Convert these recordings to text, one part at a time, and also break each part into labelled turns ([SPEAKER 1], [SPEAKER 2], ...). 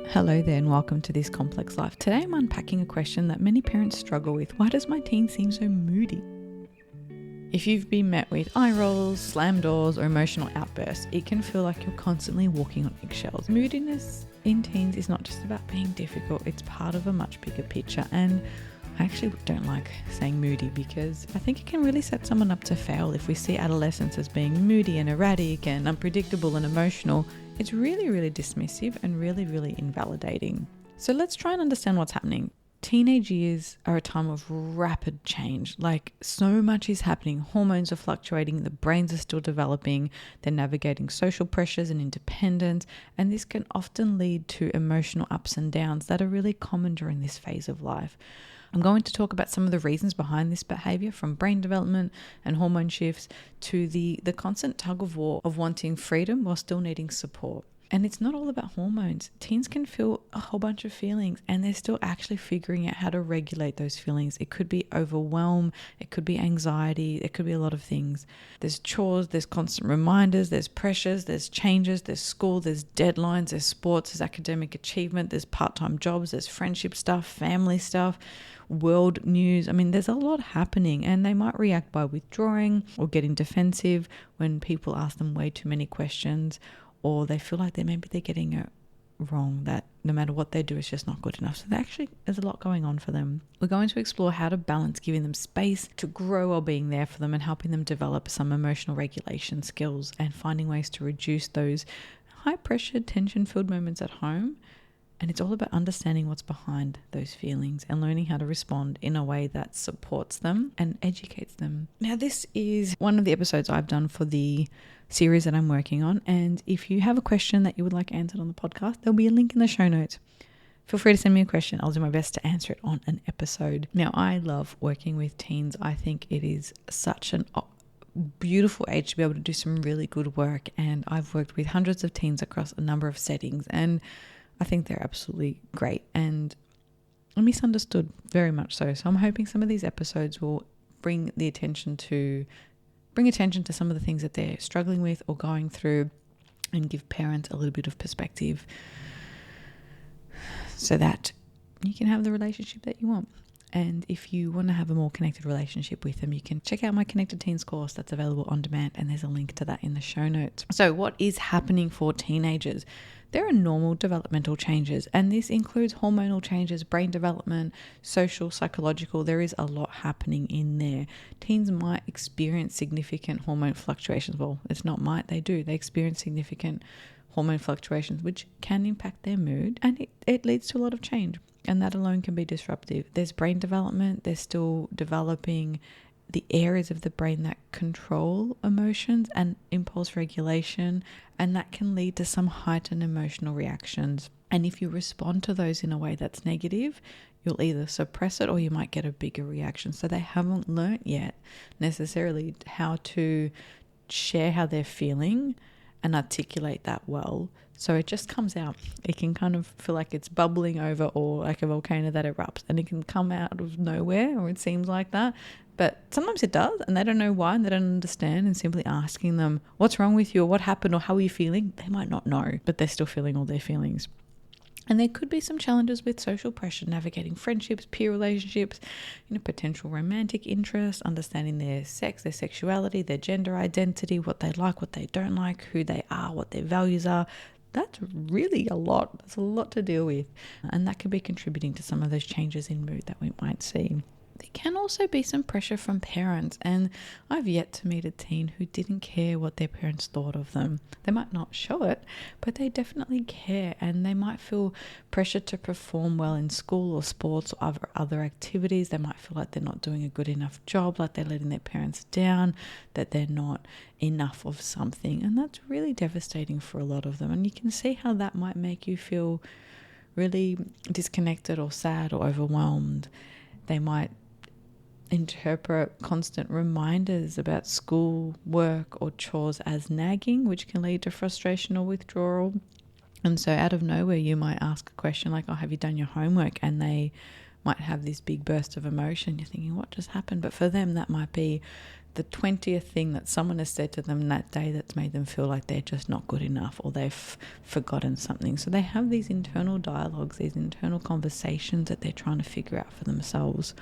[SPEAKER 1] Hello there and welcome to This Complex Life. Today I'm unpacking a question that many parents struggle with. Why does my teen seem so moody? If you've been met with eye rolls, slam doors or emotional outbursts, it can feel like you're constantly walking on eggshells. Moodiness in teens is not just about being difficult, it's part of a much bigger picture. And I actually don't like saying moody because I think it can really set someone up to fail. If we see adolescents as being moody and erratic and unpredictable and emotional, it's really dismissive and really invalidating. So let's try and understand what's happening. Teenage years are a time of rapid change. Like, so much is happening. Hormones are fluctuating, the brains are still developing, they're navigating social pressures and independence, and this can often lead to emotional ups and downs that are really common during this phase of life. I'm going to talk about some of the reasons behind this behavior, from brain development and hormone shifts to the constant tug of war of wanting freedom while still needing support. And it's not all about hormones. Teens can feel a whole bunch of feelings and they're still actually figuring out how to regulate those feelings. It could be overwhelm, it could be anxiety, it could be a lot of things. There's chores, there's constant reminders, there's pressures, there's changes, there's school, there's deadlines, there's sports, there's academic achievement, there's part-time jobs, there's friendship stuff, family stuff, world news. I mean, there's a lot happening, and they might react by withdrawing or getting defensive when people ask them way too many questions, or they feel like maybe they're getting it wrong, that no matter what they do, it's just not good enough. So there's a lot going on for them. We're going to explore how to balance giving them space to grow while being there for them and helping them develop some emotional regulation skills and finding ways to reduce those high pressure, tension-filled moments at home. And it's all about understanding what's behind those feelings and learning how to respond in a way that supports them and educates them. Now, this is one of the episodes I've done for the series that I'm working on. And if you have a question that you would like answered on the podcast, there'll be a link in the show notes. Feel free to send me a question. I'll do my best to answer it on an episode. Now, I love working with teens. I think it is such an beautiful age to be able to do some really good work. And I've worked with hundreds of teens across a number of settings, and I think they're absolutely great and misunderstood, very much so. So I'm hoping some of these episodes will bring attention to some of the things that they're struggling with or going through, and give parents a little bit of perspective so that you can have the relationship that you want. And if you want to have a more connected relationship with them, you can check out my Connected Teens course that's available on demand, and there's a link to that in the show notes. So what is happening for teenagers? There are normal developmental changes, and this includes hormonal changes, brain development, social, psychological. There is a lot happening in there. Teens might experience significant hormone fluctuations. Well, it's not might, they do. They experience significant hormone fluctuations, which can impact their mood, and it leads to a lot of change. And that alone can be disruptive. There's brain development. They're still developing the areas of the brain that control emotions and impulse regulation, and that can lead to some heightened emotional reactions. And if you respond to those in a way that's negative, you'll either suppress it or you might get a bigger reaction. So they haven't learnt yet necessarily how to share how they're feeling and articulate that well. So it just comes out. It can kind of feel like it's bubbling over, or like a volcano that erupts, and it can come out of nowhere, or it seems like that. But sometimes it does, and they don't know why, and they don't understand, and simply asking them, what's wrong with you, or what happened, or how are you feeling? They might not know, but they're still feeling all their feelings. And there could be some challenges with social pressure, navigating friendships, peer relationships, potential romantic interest, understanding their sex, their sexuality, their gender identity, what they like, what they don't like, who they are, what their values are. That's really a lot. That's a lot to deal with. And that could be contributing to some of those changes in mood that we might see. There can also be some pressure from parents, and I've yet to meet a teen who didn't care what their parents thought of them. They might not show it, but they definitely care, and they might feel pressure to perform well in school or sports or other activities. They might feel like they're not doing a good enough job, like they're letting their parents down, that they're not enough of something, and that's really devastating for a lot of them. And you can see how that might make you feel really disconnected or sad or overwhelmed. They might interpret constant reminders about school, work, or chores as nagging, which can lead to frustration or withdrawal. And so out of nowhere, you might ask a question like, have you done your homework? And they might have this big burst of emotion. You're thinking, what just happened? But for them, that might be the 20th thing that someone has said to them that day that's made them feel like they're just not good enough, or they've forgotten something. So they have these internal dialogues, these internal conversations that they're trying to figure out for themselves.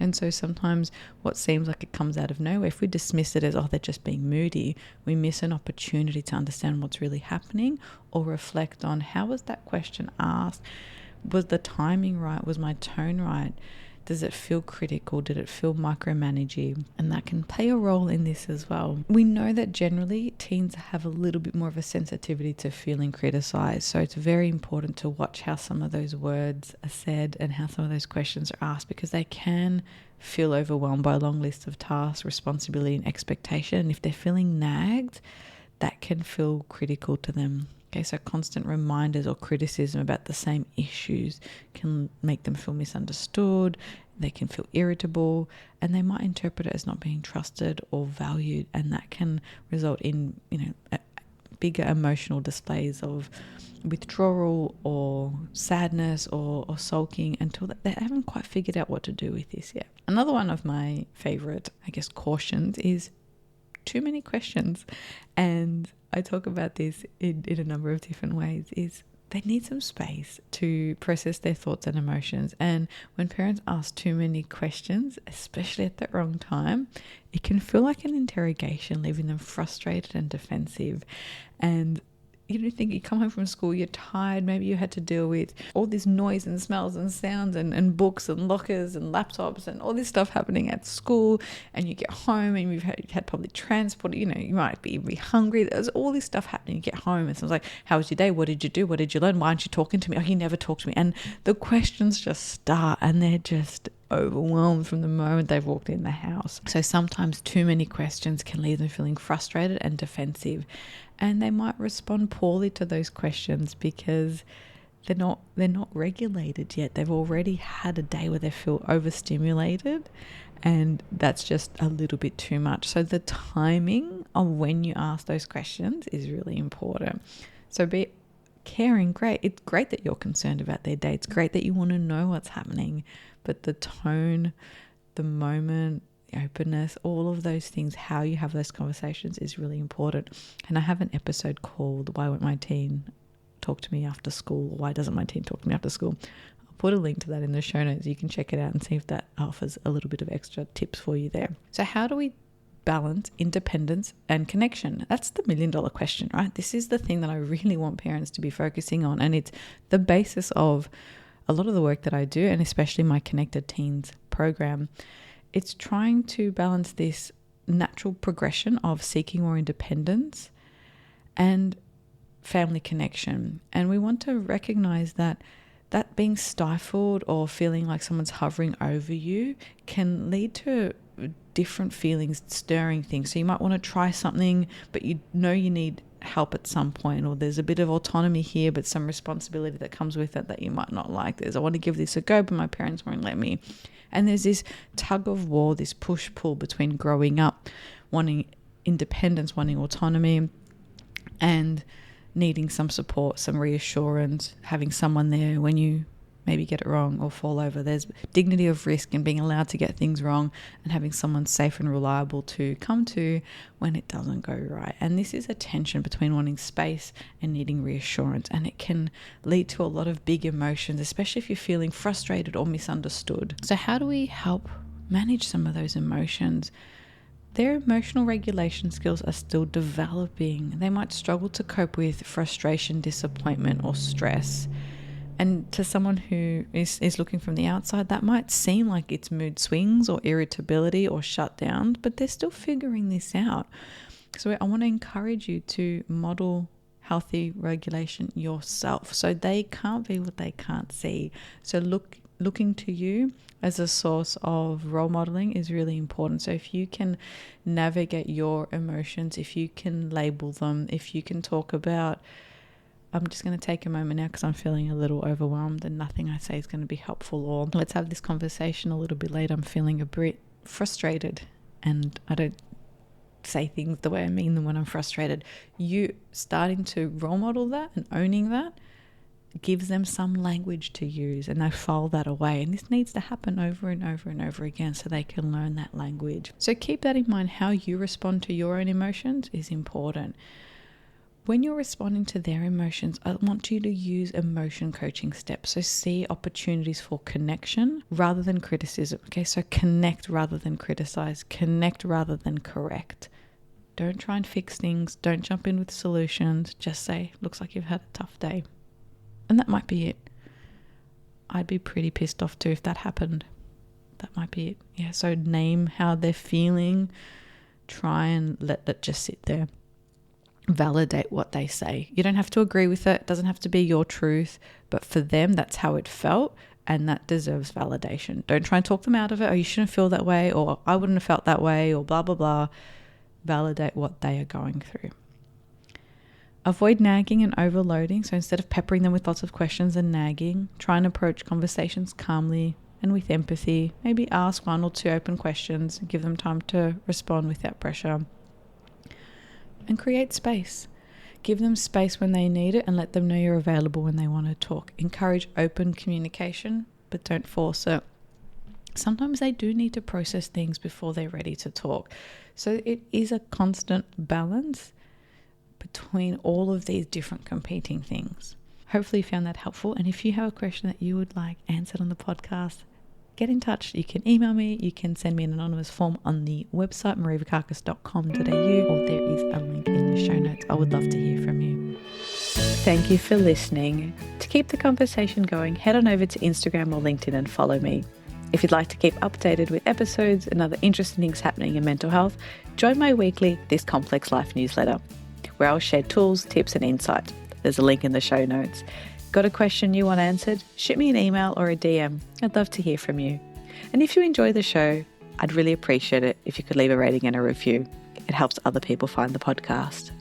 [SPEAKER 1] And so sometimes what seems like it comes out of nowhere, if we dismiss it as, oh, they're just being moody, we miss an opportunity to understand what's really happening, or reflect on, how was that question asked? Was the timing right? Was my tone right? Does it feel critical? Did it feel micromanaging? And that can play a role in this as well. We know that generally teens have a little bit more of a sensitivity to feeling criticized. So it's very important to watch how some of those words are said and how some of those questions are asked, because they can feel overwhelmed by a long list of tasks, responsibility, and expectation. And if they're feeling nagged, that can feel critical to them. Okay, so constant reminders or criticism about the same issues can make them feel misunderstood. They can feel irritable, and they might interpret it as not being trusted or valued, and that can result in, bigger emotional displays of withdrawal or sadness or sulking, until they haven't quite figured out what to do with this yet. Another one of my favorite, cautions is too many questions. And I talk about this in a number of different ways, is they need some space to process their thoughts and emotions. And when parents ask too many questions, especially at the wrong time, it can feel like an interrogation, leaving them frustrated and defensive. And you think you come home from school, you're tired, maybe you had to deal with all this noise and smells and sounds and books and lockers and laptops and all this stuff happening at school, and you get home and you've had public transport, you might be hungry, there's all this stuff happening. You get home and someone's like, how was your day? What did you do? What did you learn? Why aren't you talking to me? Oh, you never talk to me. And the questions just start, and they're just overwhelmed from the moment they've walked in the house. So sometimes too many questions can leave them feeling frustrated and defensive, and they might respond poorly to those questions because they're not regulated yet. They've already had a day where they feel overstimulated, and that's just a little bit too much. So the timing of when you ask those questions is really important. So be caring, great. It's great that you're concerned about their day. It's great that you want to know what's happening, but the tone, the moment, the openness, all of those things, how you have those conversations is really important. And I have an episode called Why Won't My Teen Talk to Me After School? Or Why Doesn't My Teen Talk to Me After School? I'll put a link to that in the show notes. You can check it out and see if that offers a little bit of extra tips for you there. So how do we balance independence and connection? That's the $1 million question, right? This is the thing that I really want parents to be focusing on. And it's the basis of a lot of the work that I do, and especially my Connected Teens program. It's trying to balance this natural progression of seeking more independence and family connection. And we want to recognize that being stifled or feeling like someone's hovering over you can lead to different feelings, stirring things. So you might want to try something, but you need help at some point, or there's a bit of autonomy here, but some responsibility that comes with it that you might not like. I want to give this a go, but my parents won't let me. And there's this tug of war, this push-pull between growing up, wanting independence, wanting autonomy, and needing some support, some reassurance, having someone there when you maybe get it wrong or fall over. There's dignity of risk and being allowed to get things wrong, and having someone safe and reliable to come to when it doesn't go right. And this is a tension between wanting space and needing reassurance, and it can lead to a lot of big emotions, especially if you're feeling frustrated or misunderstood. So how do we help manage some of those emotions? Their emotional regulation skills are still developing. They might struggle to cope with frustration, disappointment, or stress. And to someone who is looking from the outside, that might seem like it's mood swings or irritability or shutdowns, but they're still figuring this out. So I want to encourage you to model healthy regulation yourself. So they can't be what they can't see. So looking to you as a source of role modeling is really important. So if you can navigate your emotions, if you can label them, if you can talk about, I'm just going to take a moment now because I'm feeling a little overwhelmed and nothing I say is going to be helpful, or let's have this conversation a little bit later. I'm feeling a bit frustrated and I don't say things the way I mean them when I'm frustrated. You starting to role model that and owning that gives them some language to use, and they file that away. And this needs to happen over and over and over again so they can learn that language. So keep that in mind. How you respond to your own emotions is important. When you're responding to their emotions, I want you to use emotion coaching steps. So see opportunities for connection rather than criticism. Okay, so connect rather than criticize, connect rather than correct. Don't try and fix things. Don't jump in with solutions. Just say, looks like you've had a tough day. And that might be it. I'd be pretty pissed off too if that happened. That might be it. Yeah, so name how they're feeling. Try and let that just sit there. Validate what they say. You don't have to agree with it. It doesn't have to be your truth. But for them, that's how it felt. And that deserves validation. Don't try and talk them out of it. Oh, you shouldn't feel that way. Or I wouldn't have felt that way. Or blah, blah, blah. Validate what they are going through. Avoid nagging and overloading. So instead of peppering them with lots of questions and nagging, try and approach conversations calmly and with empathy. Maybe ask 1 or 2 open questions. Give them time to respond without pressure. And create space. Give them space when they need it and let them know you're available when they want to talk. Encourage open communication, but don't force it. Sometimes they do need to process things before they're ready to talk. So it is a constant balance between all of these different competing things. Hopefully you found that helpful. And if you have a question that you would like answered on the podcast, get in touch. You can email me. You can send me an anonymous form on the website, marievakakis.com.au, or there is a link in the show notes. I would love to hear from you. Thank you for listening. To keep the conversation going, head on over to Instagram or LinkedIn and follow me. If you'd like to keep updated with episodes and other interesting things happening in mental health, join my weekly This Complex Life newsletter, where I'll share tools, tips and insight. There's a link in the show notes. Got a question you want answered? Shoot me an email or a DM. I'd love to hear from you. And if you enjoy the show, I'd really appreciate it if you could leave a rating and a review. It helps other people find the podcast.